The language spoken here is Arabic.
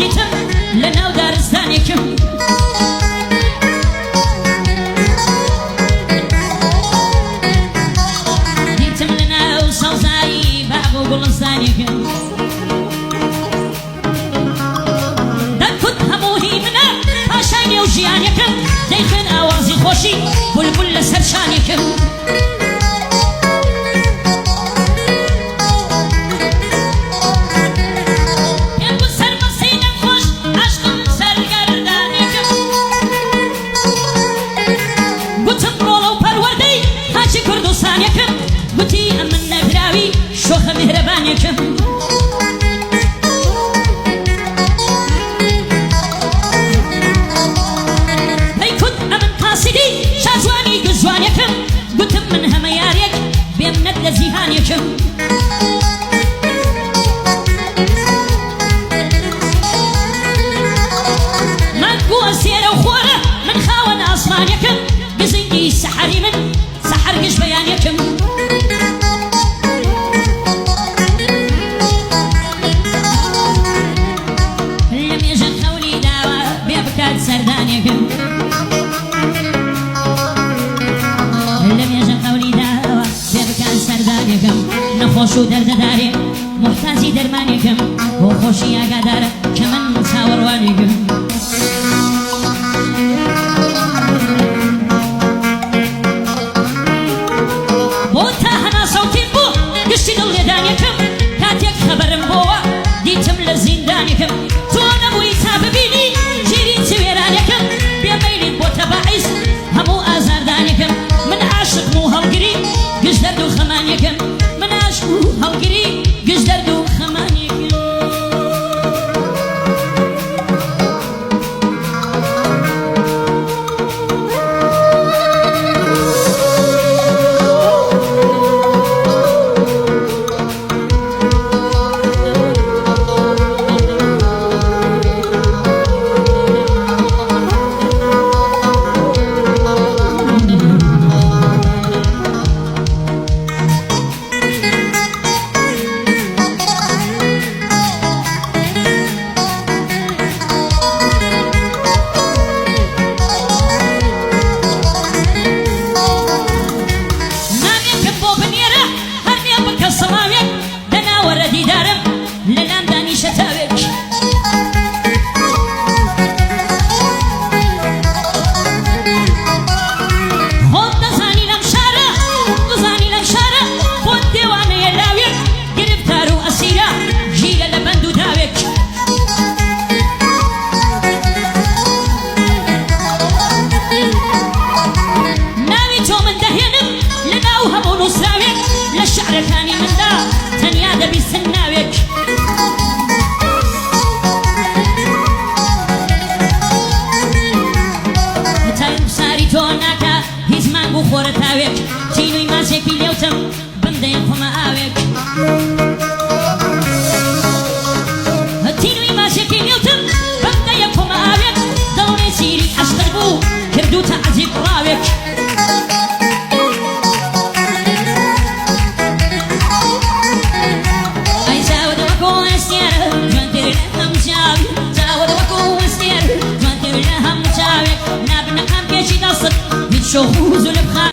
ديتم لنا ودارستانيكم ديتم لنا وصوصاي بابو بلستانيكم دكت هموهي منا عشاني وجيانيكم ديخن اوازي خوشي بلبل لسرشانيكم لزيهانيكم مانكو سيرة وخورة من خاون أصمانيكم بزيدي سحري من سحر قش بيانيكم لم يجد خولي داوى بيبكات سردانيكم نخوشو درد داري محتاجي درمانيكم وخوشي اقدر كمن ساوروانيكم بوتا هنا صوتي بو قشتي دل يدانيكم كاتيك خبرم بوا ديتم لزيندانيكم تونا بويتا ببيني جيرين سويرانيكم بيميلين بوتا باعز همو ازار دانيكم من عاشق مو هلقري قش دردو خمانيكم هلقري قش دردو خمانيكم خورتاويك تينوي ماسك اليوتم بندي خما اويك تينوي ماسك اليوتم بندي خما اويك دوني سيري اشتربو كردو تعزيب راويك اي زاود وكو استير جوانتر لهم شاوي زاود وكو استير جوانتر لهم شاوي نابنا قام كيشي تصد بتشوفو زلب